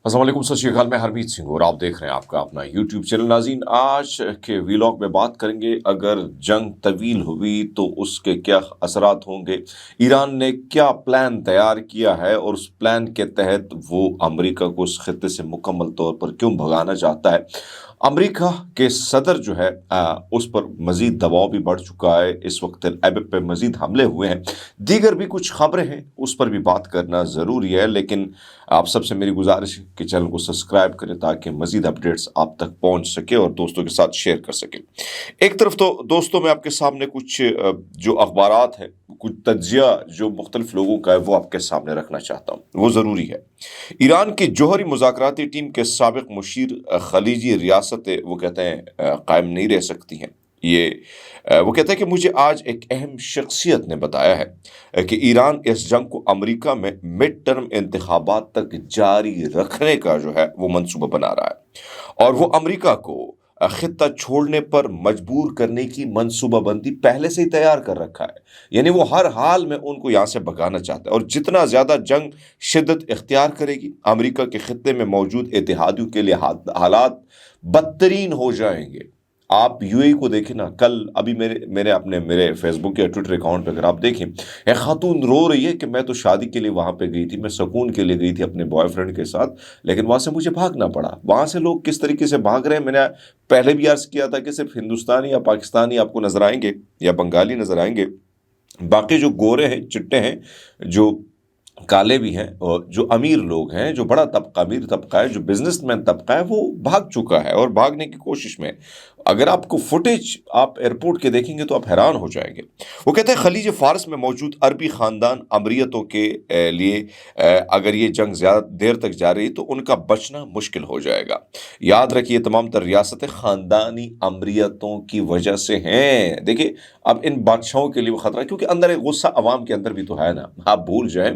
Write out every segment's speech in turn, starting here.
अस्सलाम वालेकुम, सत श्री अकाल। मैं हरमीत सिंह और आप देख रहे हैं आपका अपना यूट्यूब चैनल। नाज़रीन, आज के वीलॉग में बात करेंगे अगर जंग तवील हुई तो उसके क्या असरात होंगे, ईरान ने क्या प्लान तैयार किया है और उस प्लान के तहत वो अमेरिका को उस खित्ते से मुकम्मल तौर पर क्यों भगाना चाहता है। अमेरिका के सदर जो है उस पर मज़ीद दबाव भी बढ़ चुका है। इस वक्त एबेब पे मज़ीद हमले हुए हैं, दीगर भी कुछ खबरें हैं, उस पर भी बात करना ज़रूरी है। लेकिन आप सबसे मेरी गुजारिश है कि चैनल को सब्सक्राइब करें ताकि मज़ीद अपडेट्स आप तक पहुंच सके और दोस्तों के साथ शेयर कर सकें। एक तरफ तो दोस्तों मैं आपके सामने कुछ जो अखबारात हैं, कुछ तज्जिया जो मुख्तलिफ लोगों का है वो आपके सामने रखना चाहता हूँ, वो ज़रूरी है। ईरान की जौहरी मुज़ाकराती टीम के साबिक़ मुशीर खलीजी रियासतें वो कहते हैं कायम नहीं रह सकती हैं। वो कहता है कि मुझे आज एक अहम शख्सियत ने बताया है कि ईरान इस जंग को अमेरिका में मिड टर्म इंतखाबात तक जारी रखने का जो है वो मंसूबा बना रहा है और वो अमेरिका को खित्ता छोड़ने पर मजबूर करने की मंसूबाबंदी पहले से ही तैयार कर रखा है। यानी वो हर हाल में उनको यहाँ से भगाना चाहता है और जितना ज़्यादा जंग शिद्दत इख्तियार करेगी, अमेरिका के खित्ते में मौजूद इत्तेहादियों के लिए हालात बदतरीन हो जाएंगे। आप यूएई को देखें ना, कल अभी मेरे फेसबुक या ट्विटर अकाउंट पे अगर आप देखें, एक खातून रो रही है कि मैं तो शादी के लिए वहाँ पे गई थी, मैं सुकून के लिए गई थी अपने बॉयफ्रेंड के साथ, लेकिन वहाँ से मुझे भागना पड़ा। वहाँ से लोग किस तरीके से भाग रहे हैं, मैंने पहले भी अर्ज़ किया था कि सिर्फ हिंदुस्तानी या पाकिस्तानी आपको नज़र आएंगे या बंगाली नज़र आएंगे, बाकी जो गोरे हैं, चिट्टे हैं, जो काले भी हैं और जो अमीर लोग हैं, जो बड़ा तबका अमीर तबका है, जो बिजनेसमैन तबका है, वो भाग चुका है और भागने की कोशिश में। अगर आपको फुटेज आप एयरपोर्ट के देखेंगे तो आप हैरान हो जाएंगे। वो कहते हैं खलीज फारस में मौजूद अरबी ख़ानदान अमरीतों के लिए अगर ये जंग ज़्यादा देर तक जारी तो उनका बचना मुश्किल हो जाएगा। याद रखिए, तमाम तर रियासतें ख़ानदानी अमरीतों की वजह से हैं। देखिए, अब इन बादशाहों के लिए वो ख़तरा, क्योंकि अंदर एक गुस्सा अवाम के अंदर भी तो है ना, आप भूल जाएं,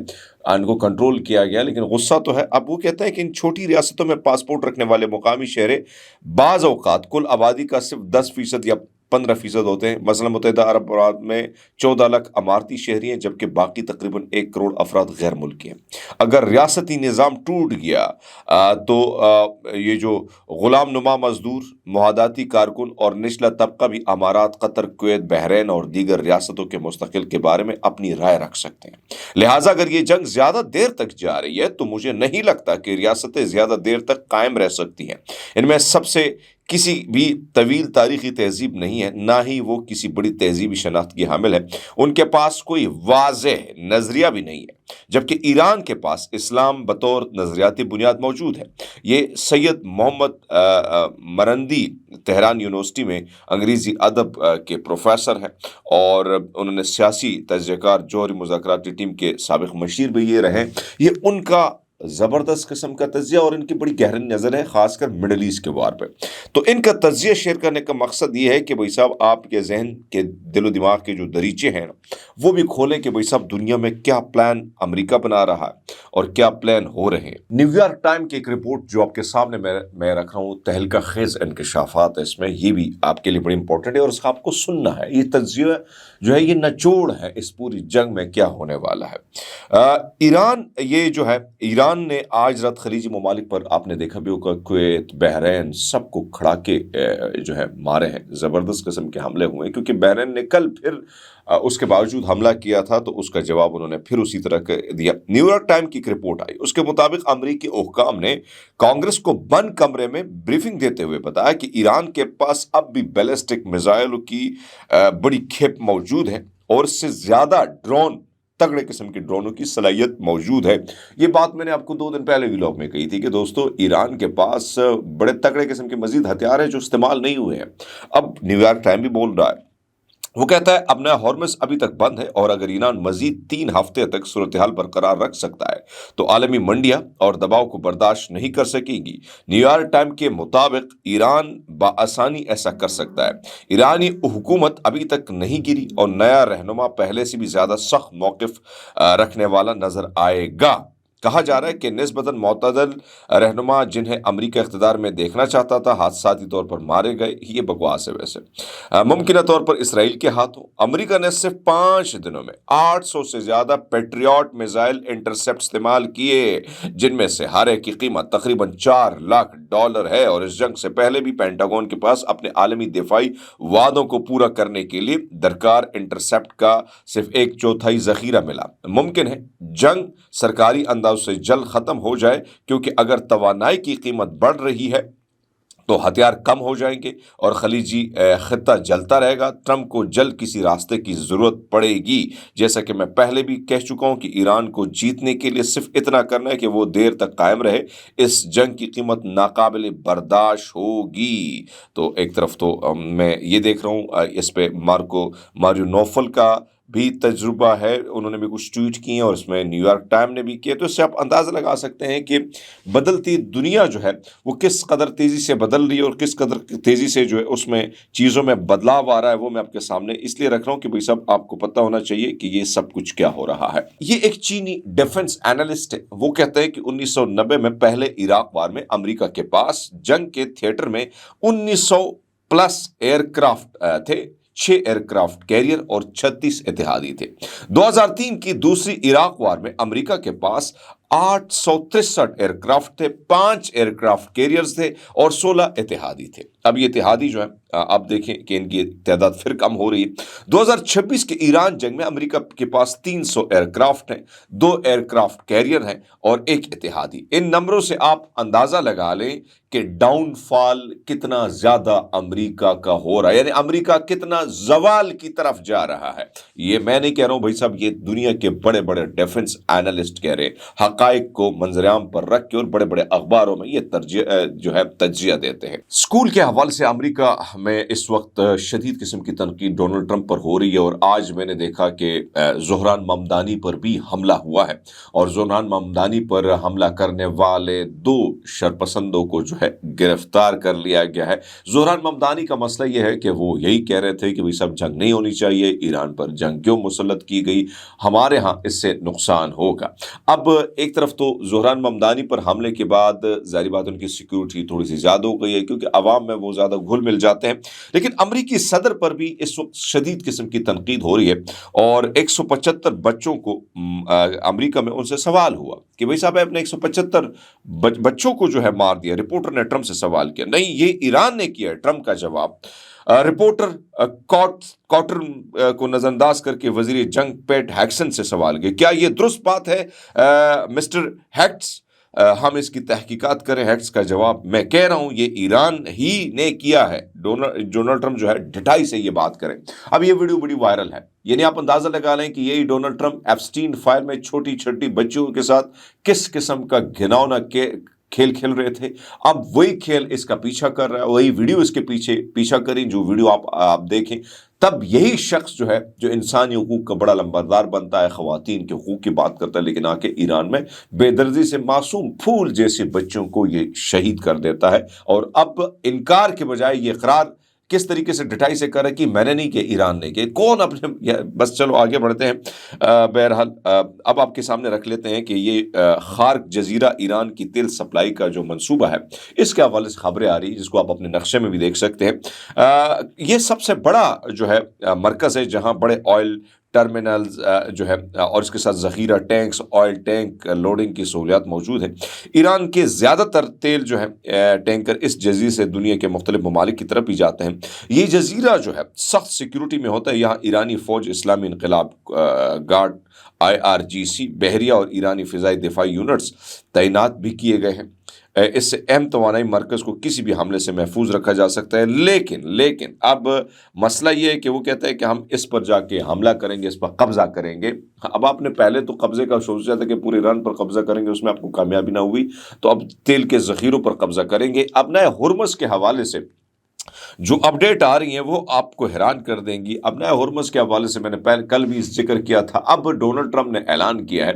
इनको कंट्रोल किया गया लेकिन गुस्सा तो है। अब वो कहता है कि इन छोटी रियासतों में पासपोर्ट रखने वाले मुकामी शहरे बाज़ औक़ात कुल आबादी का सिर्फ 10% या 15% होते हैं। मसलन मुत्तहिदा अरब अमारात में 14 लाख अमारती शहरी हैं, जबकि बाकी तकरीबन 1 करोड़ अफराद गैर मुल्की हैं। अगर रियासती निज़ाम टूट गया तो ये जो ग़ुलाम नुमा मजदूर, मुहादाती कारकुन और निचला तबका भी अमारात, कतर, कुवैत, बहरीन और दीगर रियासतों के मुस्तकिल के बारे में अपनी राय रख सकते हैं। लिहाजा अगर ये जंग ज़्यादा देर तक जा रही है तो मुझे नहीं लगता कि रियासतें ज़्यादा देर तक कायम रह सकती हैं। इनमें सबसे किसी भी तवील तारीख़ी तहजीब नहीं है, ना ही वो किसी बड़ी तहजीबी शनाख्त की हामिल है। उनके पास कोई वाज़ेह नज़रिया भी नहीं है, जबकि ईरान के पास इस्लाम बतौर नज़रियाती बुनियाद मौजूद है। ये सैयद मोहम्मद मरंदी तेहरान यूनिवर्सिटी में अंग्रेज़ी अदब के प्रोफेसर हैं और उन्होंने सियासी तजज़ियाकार जौहरी मुज़ाकराती टीम के साबिक़ मशीर भी ये रहे। ये उनका ज़बरदस्त किस्म का तज्ज़िया और इनकी बड़ी गहरी नज़र है, ख़ासकर मिडल ईस्ट के वार पे। तो इनका तज्ज़िया शेयर करने का मकसद ये है कि भाई साहब आपके जहन के दिलो दिमाग के जो दरीचे हैं वो भी खोलें कि भाई साहब दुनिया में क्या प्लान अमेरिका बना रहा है और क्या प्लान हो रहे हैं। न्यूयॉर्क टाइम की एक रिपोर्ट जो आपके सामने मैं रख रहा हूँ, तहलका खेज़ इंकशाफात है इसमें, ये भी आपके लिए बड़ी इंपॉर्टेंट है और इसका आपको सुनना है। ये तज्ज़िया जो है ये निचोड़ है इस पूरी जंग में क्या होने वाला है। ईरान ने आज रात खलीजी ममालिक पर आपने देखा भी होगा, कुवैत, बहरीन, सबको खड़ा के जो है मारे हैं। ज़बरदस्त किस्म के हमले हुए हैं, क्योंकि बहरीन ने कल फिर उसके बावजूद हमला किया था तो उसका जवाब उन्होंने फिर उसी तरह दिया। न्यूयॉर्क टाइम की एक रिपोर्ट आई, उसके मुताबिक अमरीकी हुक्काम ने कांग्रेस को बंद कमरे में ब्रीफिंग देते हुए बताया कि ईरान के पास अब भी बैलिस्टिक मिसाइलों की बड़ी खेप मौजूद है और इससे ज़्यादा तगड़े किस्म के ड्रोनों की सलाहियत मौजूद है। ये बात मैंने आपको 2 दिन पहले व्लॉग में कही थी कि दोस्तों ईरान के पास बड़े तगड़े किस्म के मजीद हथियार हैं जो इस्तेमाल नहीं हुए हैं। अब न्यूयॉर्क टाइम भी बोल रहा है, वो कहता है अपना हॉर्मस अभी तक बंद है और अगर ईरान मजीद 3 हफ्ते तक सूरत हाल बरकरार रख सकता है तो आलमी मंडियां और दबाव को बर्दाश्त नहीं कर सकेगी। न्यूयॉर्क टाइम के मुताबिक ईरान बाआसानी ऐसा कर सकता है। ईरानी हुकूमत अभी तक नहीं गिरी और नया रहनुमा पहले से भी ज़्यादा सख्त मौक़िफ़ रखने वाला नज़र आएगा। کہا جا رہا ہے کہ نسبتاً معتدل رہنما جنہیں امریکہ اقتدار میں دیکھنا چاہتا تھا حادثاتی طور پر مارے گئے. یہ بکواس ہے ویسے. ممکنہ طور پر اسرائیل کے ہاتھوں. امریکہ نے صرف 5 دنوں میں 800 سے زیادہ پیٹریوٹ میزائل انٹرسیپٹ استعمال کیے، جن میں سے ہر ایک کی قیمت تقریباً $4 لاکھ ہے، اور اس جنگ سے پہلے بھی پینٹاگون کے پاس اپنے عالمی دفاعی وعدوں کو پورا کرنے کے لیے درکار انٹرسیپٹ کا صرف 1/4 ذخیرہ ملا. ممکن ہے جنگ سرکاری انداز سے جلد ختم ہو جائے، کیونکہ اگر توانائی کی قیمت بڑھ رہی ہے تو ہتھیار کم ہو جائیں گے اور خلیجی خطہ جلتا رہے گا. ٹرمپ کو جلد کسی راستے کی ضرورت پڑے گی. جیسا کہ میں پہلے بھی کہہ چکا ہوں کہ ایران کو جیتنے کے لیے صرف اتنا کرنا ہے کہ وہ دیر تک قائم رہے. اس جنگ کی قیمت ناقابل برداشت ہوگی. تو ایک طرف تو میں یہ دیکھ رہا ہوں اس پہ ماریو نوفل کا بھی تجربہ ہے، انہوں نے بھی کچھ ٹویٹ کیے ہیں، اور اس میں نیو یارک ٹائم نے بھی کیا. تو اس سے آپ اندازہ لگا سکتے ہیں کہ بدلتی دنیا جو ہے وہ کس قدر تیزی سے بدل رہی ہے، اور کس قدر تیزی سے جو ہے اس میں چیزوں میں بدلاؤ آ رہا ہے. وہ میں آپ کے سامنے اس لیے رکھ رہا ہوں کہ بھائی سب آپ کو پتہ ہونا چاہیے کہ یہ سب کچھ کیا ہو رہا ہے. یہ ایک چینی ڈیفنس اینالسٹ ہے، وہ کہتا ہے کہ 1990 میں پہلے عراق وار میں امریکہ کے پاس جنگ کے تھیٹر میں 1900+ ایئر کرافٹ تھے، 6 ایئر کرافٹ کیریئر اور 36 اتحادی تھے. 2003 کی دوسری عراق وار میں امریکہ کے پاس 863 ایئر کرافٹ تھے، 5 ایئر کرافٹ کیریئرز تھے اور 16 اتحادی تھے. اب یہ اتحادی جو ہے آپ دیکھیں کہ ان کی تعداد پھر کم ہو رہی ہے. 2026 کے ایران جنگ میں امریکہ کے پاس 300 ایئر کرافٹ ہیں، 2 ایئر کرافٹ کیریئر ہیں اور 1 اتحادی. ان نمبروں سے آپ اندازہ لگا لیں کہ ڈاؤن فال کتنا زیادہ امریکہ کا ہو رہا ہے، یعنی امریکہ کتنا زوال کی طرف جا رہا ہے. یہ میں نہیں کہہ رہا ہوں بھائی صاحب، یہ دنیا کے بڑے بڑے ڈیفنس اینالسٹ کہہ رہے ہیں، حقائق کو منظر عام پر رکھ کے، اور بڑے بڑے اخباروں میں یہ تجزیہ دیتے ہیں. اسکول کے حوالے سے امریکہ میں اس وقت شدید قسم کی تنقید ڈونلڈ ٹرمپ پر ہو رہی ہے، اور آج میں نے دیکھا کہ زہران ممدانی پر بھی حملہ ہوا ہے، اور زہران ممدانی پر حملہ کرنے والے 2 شرپسندوں کو جو ہے گرفتار کر لیا گیا ہے. زہران ممدانی کا مسئلہ یہ ہے کہ وہ یہی کہہ رہے تھے کہ بھئی سب جنگ نہیں ہونی چاہیے، ایران پر جنگ کیوں مسلط کی گئی، ہمارے ہاں اس سے نقصان ہوگا. اب ایک طرف تو زہران ممدانی پر حملے کے بعد ظاہری بات ان کی سیکیورٹی تھوڑی سی زیادہ ہو گئی ہے، کیونکہ عوام میں وہ زیادہ گھل مل جاتے ہیں. لیکن امریکی صدر پر بھی اس وقت شدید قسم کی تنقید ہو رہی ہے، اور 175 بچوں کو امریکہ میں ان سے سوال ہوا کہ بھئی صاحب آپ نے 175 بچوں کو جو ہے مار دیا. رپورٹر نے ٹرمپ سے سوال کیا، نہیں یہ ایران نے کیا ہے. ٹرمپ کا جواب، رپورٹر کاٹر کو نظر انداز کر کے وزیر جنگ پیٹ ہیکسن سے سوال کیا، کیا یہ درست بات ہے مسٹر ہیکٹس، ہم اس کی تحقیقات کریں. ہیکٹس کا جواب، میں کہہ رہا ہوں یہ ایران ہی نے کیا ہے. ڈونلڈ ٹرمپ جو ہے ڈٹائی سے یہ بات کریں. اب یہ ویڈیو بڑی وائرل ہے، یعنی آپ اندازہ لگا لیں کہ یہی ڈونلڈ ٹرمپ ایپسٹین فائل میں چھوٹی چھوٹی بچیوں کے ساتھ کس قسم کا گھناؤنا کھیل کھیل رہے تھے. اب وہی کھیل اس کا پیچھا کر رہا ہے، وہی ویڈیو اس کے پیچھا کریں. جو ویڈیو آپ دیکھیں تب یہی شخص جو ہے جو انسانی حقوق کا بڑا لمبردار بنتا ہے، خواتین کے حقوق کی بات کرتا ہے، لیکن آ کے ایران میں بے دردی سے معصوم پھول جیسے بچوں کو یہ شہید کر دیتا ہے. اور اب انکار کے بجائے یہ اقرار کس طریقے سے ڈٹائی سے کر رہا ہے کہ میں نے نہیں کیا، ایران نے کیا. کون اپنے بس چلو آگے بڑھتے ہیں. بہرحال اب آپ کے سامنے رکھ لیتے ہیں کہ یہ خارق جزیرہ ایران کی تیل سپلائی کا جو منصوبہ ہے، اس کے حوالے سے خبریں آ رہی ہیں، جس کو آپ اپنے نقشے میں بھی دیکھ سکتے ہیں. یہ سب سے بڑا جو ہے مرکز ہے جہاں بڑے آئل ٹرمینلز جو ہے اور اس کے ساتھ ذخیرہ ٹینکس، آئل ٹینک لوڈنگ کی سہولیات موجود ہیں. ایران کے زیادہ تر تیل جو ہے ٹینکر اس جزیرے سے دنیا کے مختلف ممالک کی طرف بھی جاتے ہیں. یہ جزیرہ جو ہے سخت سیکیورٹی میں ہوتا ہے. یہاں ایرانی فوج، اسلامی انقلاب گارڈ IRGC، بحریہ اور ایرانی فضائی دفاعی یونٹس تعینات بھی کیے گئے ہیں. اس سے اہم توانائی مرکز کو کسی بھی حملے سے محفوظ رکھا جا سکتا ہے. لیکن اب مسئلہ یہ ہے کہ وہ کہتا ہے کہ ہم اس پر جا کے حملہ کریں گے، اس پر قبضہ کریں گے. اب آپ نے پہلے تو قبضے کا سوچا تھا کہ پورے ایران پر قبضہ کریں گے، اس میں آپ کو کامیابی نہ ہوئی، تو اب تیل کے ذخیروں پر قبضہ کریں گے. اب نئے ہرمز کے حوالے سے جو اپڈیٹ آ رہی ہیں وہ آپ کو حیران کر دیں گی. اب نئے ہرمز کے حوالے سے میں نے کل بھی ذکر کیا تھا. اب ڈونلڈ ٹرمپ نے اعلان کیا ہے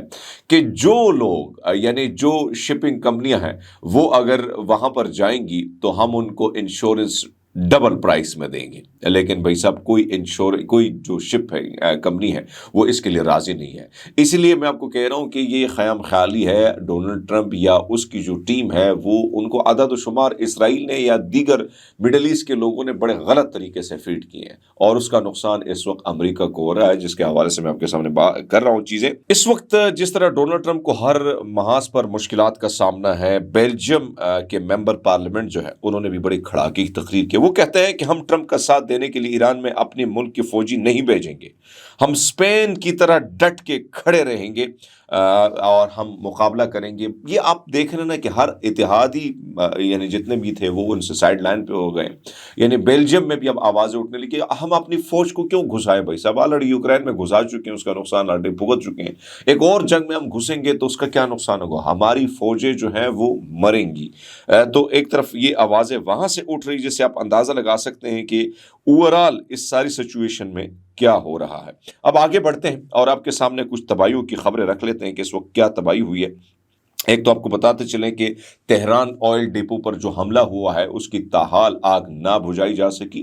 کہ جو لوگ یعنی جو شپنگ کمپنیاں ہیں وہ اگر وہاں پر جائیں گی تو ہم ان کو انشورنس डबल प्राइस में देंगे। लेकिन भाई साहब कोई जो शिप है कंपनी है वो इसके लिए राजी नहीं है। इसलिए मैं आपको कह रहा हूँ कि ये ख़याम ख्याली है। डोनाल्ड ट्रंप या उसकी जो टीम है वो उनको अदद व शुमार इसराइल ने या दीगर मिडल ईस्ट के लोगों ने बड़े गलत तरीके से फीड किए हैं और उसका नुकसान इस वक्त अमेरिका को हो रहा है, जिसके हवाले से मैं आपके सामने बात कर रहा हूँ चीज़ें। इस वक्त जिस तरह डोनाल्ड ट्रंप को हर महाज पर मुश्किलात का सामना है, बेल्जियम के मेंबर पार्लियामेंट जो है उन्होंने भी बड़ी खड़ाकी की तकरीर की। वो कहते हैं कि हम ट्रंप का साथ देने के लिए ईरान में अपने मुल्क के फौजी नहीं भेजेंगे, हम स्पेन की तरह डट के खड़े रहेंगे और हम मुकाबला करेंगे। ये आप देख रहे हैं ना कि हर इतिहादी यानी जितने भी थे वो उनसे साइड लाइन पे हो गए। यानी बेल्जियम में भी अब आवाज़ें उठने लगी, हम अपनी फौज को क्यों घुसाएं भाई साहब, ऑलरेडी यूक्रेन में घुसा चुके हैं, उसका नुकसान ऑलरेडी भुगत चुके हैं, एक और जंग में हम घुसेंगे तो उसका क्या नुकसान होगा, हमारी फौजें जो हैं वो मरेंगी। तो एक तरफ ये आवाज़ें वहाँ से उठ रही, जिससे आप अंदाज़ा लगा सकते हैं कि ओवरऑल इस सारी सिचुएशन में क्या हो रहा है। अब आगे बढ़ते हैं और आपके सामने कुछ तबाहियों की खबरें रख लेते हैं कि इस वक्त क्या तबाही हुई है। एक तो आपको बताते चलें कि तेहरान ऑयल डिपो पर जो हमला हुआ है उसकी ताहाल आग ना बुझाई जा सकी।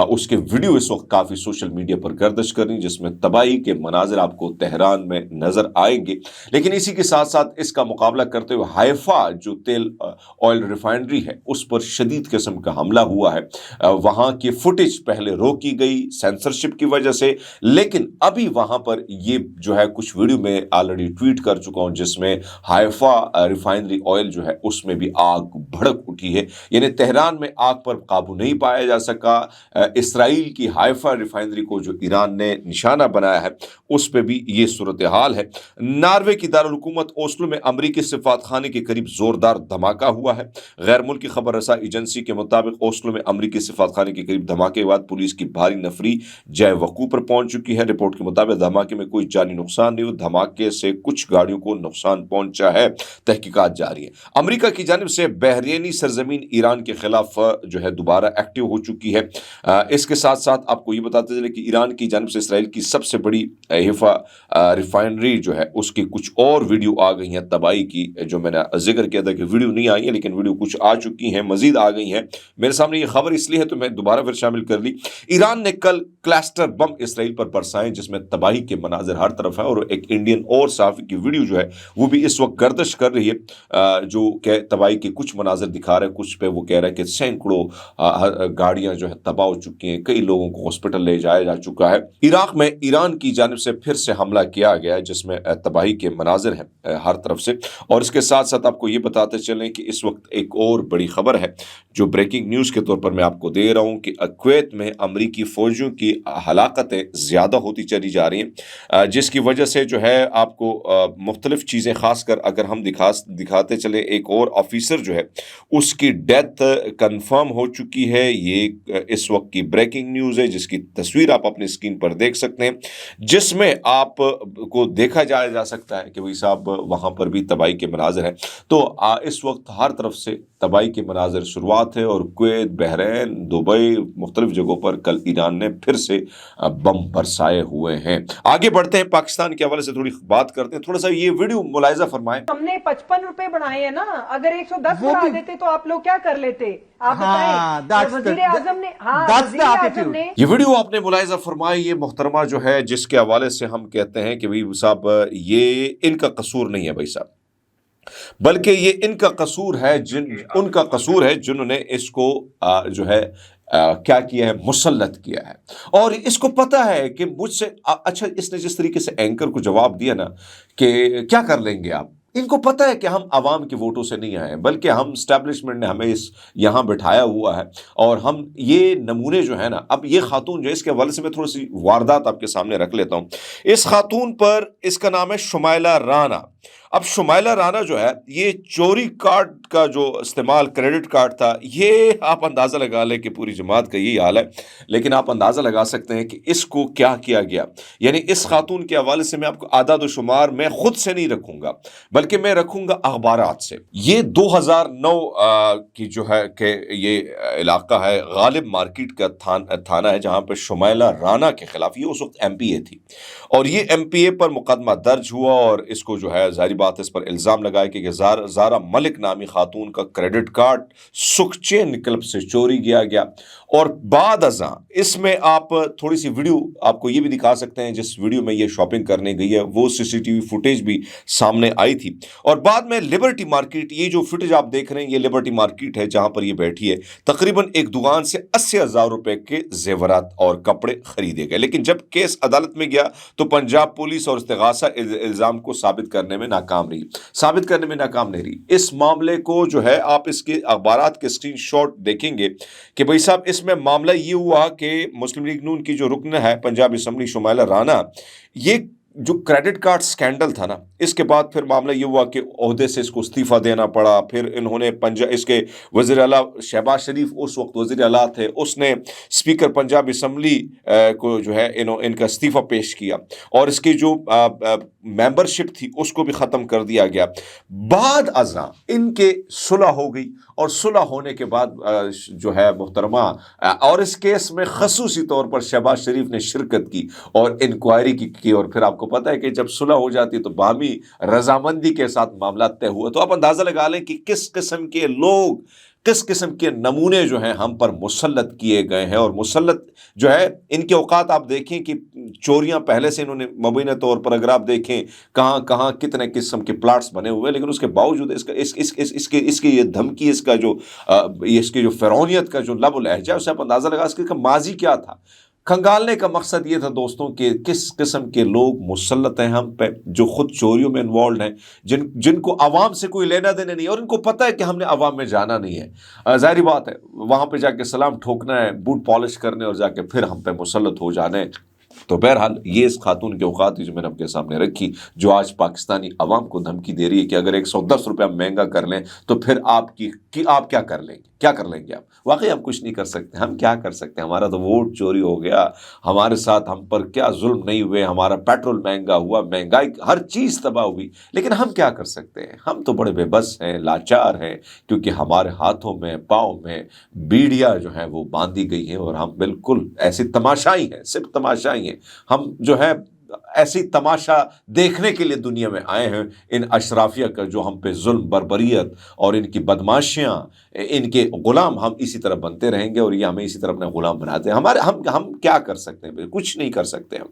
उसके वीडियो इस वक्त काफ़ी सोशल मीडिया पर गर्दिश कर रही, जिसमें तबाही के मनाजिर आपको तेहरान में नज़र आएंगे। लेकिन इसी के साथ साथ इसका मुकाबला करते हुए हाइफा जो तेल ऑयल रिफाइनरी है उस पर शदीद किस्म का हमला हुआ है। वहाँ की फुटेज पहले रोकी गई सेंसरशिप की वजह से, लेकिन अभी वहाँ पर ये जो है कुछ वीडियो में ऑलरेडी ट्वीट कर चुका हूँ जिसमें हाइफा रिफाइनरी ऑयल जो है उसमें भी आग भड़क उठी है। यानी तेहरान में आग पर काबू नहीं पाया जा सका। इसराइल की हाइफा रिफाइनरी को जो ईरान ने निशाना बनाया है उस पर भी ये सूरत हाल है। नॉर्वे की दारुल हुकूमत ओस्लो में अमरीकी सिफारतखाने के करीब जोरदार धमाका हुआ है। गैर मुल्की खबर रसा एजेंसी के मुताबिक ओस्लो में अमरीकी सिफारतखाने के करीब धमाके के बाद पुलिस की भारी नफरी जय वकूफ पर पहुंच चुकी है। रिपोर्ट के मुताबिक धमाके में कोई जानी नुकसान नहीं हुआ, धमाके से कुछ गाड़ियों को नुकसान पहुंचा है। तहकीकात जारी है। अमेरिका की जानिब से बहरीनी सरजमीन ईरान के खिलाफ जो है दोबारा एक्टिव हो चुकी है। इसके साथ साथ आपको ये बताते चले कि ईरान की जानिब से इसराइल की सबसे बड़ी हिफा रिफाइनरी जो है उसकी कुछ और वीडियो आ गई हैं तबाही की, जो मैंने जिक्र किया था कि वीडियो नहीं आई है लेकिन वीडियो कुछ आ चुकी हैं, मजीद आ गई हैं मेरे सामने। ये खबर इसलिए है तो मैं दोबारा फिर शामिल कर ली। ईरान ने कल क्लस्टर बम इसराइल पर बरसाए जिसमें तबाही के मनाजिर हर तरफ है और एक इंडियन और साफी की वीडियो जो है वो भी इस वक्त गर्दिश कर रही है, जो कि तबाही के कुछ मनाजिर दिखा रहे हैं। कुछ पे वो कह रहा है कि सैकड़ों गाड़ियां जो है तबाह हो चुकी हैं, कई लोगों को हॉस्पिटल ले जाया जा चुका है। इराक में ईरान की जानिब से फिर से हमला किया गया है जिसमें तबाही के मनाजिर हैं हर तरफ से। और इसके साथ साथ आपको ये बताते चलें कि इस वक्त एक और बड़ी खबर है जो ब्रेकिंग न्यूज़ के तौर पर मैं आपको दे रहा हूँ कि कुवैत में अमरीकी फौजियों की हलाकतें ज़्यादा होती चली जा रही हैं, जिसकी वजह से जो है आपको मुख्तलिफ चीज़ें, खासकर अगर हम दिखाते चले एक और ऑफिसर जो है उसकी डेथ कंफर्म हो चुकी है। ये इस वक्त की ब्रेकिंग न्यूज़ है जिसकी तस्वीर आप अपनी स्क्रीन पर देख सकते हैं, जिसमें आप को देखा जा सकता है कि भाई साहब वहाँ पर भी तबाही के मनाजिर हैं। तो इस वक्त हर तरफ से तबाही के मनाजिर शुरुआत है और कुवैत, बहरीन, दुबई, मुख्तलिफ जगहों पर कल ईरान ने फिर से बम बरसाए हुए हैं। आगे बढ़ते हैं, पाकिस्तान के हवाले से थोड़ी बात करते हैं। थोड़ा सा ये वीडियो मुलाहिजा फरमाएं। हमने 55 रुपए बढ़ाए हैं ना, अगर 110 बढ़ा देते तो आप लोग क्या कर लेते, आप बताएं। वजीर आजम ने ये वीडियो आपने मुलाहिजा फरमाई, ये मोहतरमा जो है जिसके हवाले से हम कहते हैं कि भाई साहब ये इनका कसूर नहीं है भाई साहब, बल्कि ये इनका कसूर है उनका कसूर है जिन्होंने इसको जो है क्या किया है, मुसल्लत किया है। और इसको पता है कि मुझसे अच्छा इसने जिस तरीके से एंकर को जवाब दिया ना कि क्या कर लेंगे आप, इनको पता है कि हम आवाम के वोटों से नहीं आए बल्कि हम स्टैब्लिशमेंट ने हमें इस यहाँ बिठाया हुआ है और हम ये नमूने जो है ना, अब ये खातून जो है इसके हवाले से मैं थोड़ी सी वारदात आपके सामने रख लेता हूँ। इस खातून पर, इसका नाम है शुमाइला राना। अब शुमाइला राना जो है ये चोरी कार्ड का जो इस्तेमाल, क्रेडिट कार्ड था, ये आप अंदाज़ा लगा लें कि पूरी जमात का यही हाल है। लेकिन आप अंदाज़ा लगा सकते हैं कि इसको क्या किया गया। यानी इस खातून के हवाले से मैं आपको आदाद व शुमार मैं खुद से नहीं रखूंगा बल्कि मैं रखूंगा अखबारात से। ये 2009 की जो है कि ये इलाका है, गालिब मार्केट का थाना है जहाँ पर शुमाइला राना के खिलाफ, ये उस वक्त MPA थी और ये MPA पर मुकदमा दर्ज हुआ और इसको जो है जारी बात इस पर इल्ज़ाम लगाया कि जारा मलिक नामी खातून का क्रेडिट कार्ड सुखचैन क्लब से चोरी किया गया اور بعد ازاں اس میں آپ تھوڑی سی ویڈیو آپ کو یہ بھی دکھا سکتے ہیں، جس ویڈیو میں یہ شاپنگ کرنے گئی ہے وہ CCTV فوٹیج بھی سامنے آئی تھی۔ اور بعد میں لبرٹی مارکیٹ، یہ جو فوٹیج آپ دیکھ رہے ہیں یہ لبرٹی مارکیٹ ہے جہاں پر یہ بیٹھی ہے، تقریباً ایک دکان سے 80,000 روپے کے زیورات اور کپڑے خریدے گئے، لیکن جب کیس عدالت میں گیا تو پنجاب پولیس اور استغاثہ الزام کو ثابت کرنے میں ناکام نہیں رہی۔ اس معاملے کو جو ہے آپ اس کے اخبارات کے اسکرین شاٹ دیکھیں گے کہ بھائی صاحب اس میں معاملہ یہ ہوا کہ مسلم لیگ نون کی جو رکن ہے پنجاب اسمبلی شمائلہ رانا، یہ جو کریڈٹ کارڈ سکینڈل تھا نا، اس کے بعد پھر معاملہ یہ ہوا کہ عہدے سے اس کو استعفیٰ دینا پڑا۔ پھر انہوں نے اس کے وزیر اعلیٰ شہباز شریف اس وقت وزیر اعلیٰ تھے، اس نے اسپیکر پنجاب اسمبلی کو جو ہے ان کا استعفیٰ پیش کیا، اور اس کی جو ممبرشپ تھی اس کو بھی ختم کر دیا گیا۔ بعد ازاں ان کے صلح ہو گئی، اور صلح ہونے کے بعد جو ہے محترمہ، اور اس کیس میں خصوصی طور پر شہباز شریف نے شرکت کی اور انکوائری کی، اور پھر آپ کو پتہ ہے کہ جب صلح ہو جاتی ہے تو باہمی رضامندی کے ساتھ معاملات طے ہوئے۔ تو آپ اندازہ لگا لیں کہ کس قسم کے لوگ، کس قسم کے نمونے جو ہیں ہم پر مسلط کیے گئے ہیں، اور مسلط جو ہے ان کے اوقات آپ دیکھیں کہ چوریاں پہلے سے انہوں نے مبینہ طور پر اگر آپ دیکھیں کہاں کہاں کتنے قسم کے پلاٹس بنے ہوئے، لیکن اس کے باوجود اس کی یہ دھمکی، اس کی جو فرعونیت کا جو لب و لہجہ، اسے آپ اندازہ لگا اس کا ماضی کیا تھا۔ کھنگالنے کا مقصد یہ تھا دوستوں کہ کس قسم کے لوگ مسلط ہیں ہم پہ، جو خود چوریوں میں انوالوڈ ہیں، جن کو عوام سے کوئی لینا دینا نہیں، اور ان کو پتہ ہے کہ ہم نے عوام میں جانا نہیں ہے، ظاہری بات ہے وہاں پہ جا کے سلام ٹھوکنا ہے، بوٹ پالش کرنے، اور جا کے پھر ہم پہ مسلط ہو جانے۔ تو بہرحال یہ اس خاتون کے اوقات جو میں نے آپ کے سامنے رکھی، جو آج پاکستانی عوام کو دھمکی دے رہی ہے کہ اگر 110 روپیہ مہنگا کر لیں تو پھر آپ کیا کر لیں گے آپ؟ واقعی ہم کچھ نہیں کر سکتے، ہم کیا کر سکتے ہیں؟ ہمارا تو ووٹ چوری ہو گیا، ہمارے ساتھ ہم پر کیا ظلم نہیں ہوئے، ہمارا پیٹرول مہنگا ہوا، مہنگائی ہر چیز تباہ ہوئی، لیکن ہم کیا کر سکتے ہیں؟ ہم تو بڑے بے بس ہیں، لاچار ہیں، کیونکہ ہمارے ہاتھوں میں پاؤں میں بیڑیاں جو ہیں وہ باندھی گئی ہیں، اور ہم بالکل ایسی تماشائی ہیں، صرف تماشائی ہیں۔ ہم جو ہے ایسی تماشا دیکھنے کے لیے دنیا میں آئے ہیں، ان اشرافیہ کا جو ہم پہ ظلم، بربریت اور ان کی بدماشیاں، ان کے غلام ہم اسی طرح بنتے رہیں گے، اور یہ ہمیں اسی طرح اپنے غلام بناتے ہیں۔ ہم کیا کر سکتے ہیں؟ کچھ نہیں کر سکتے ہم۔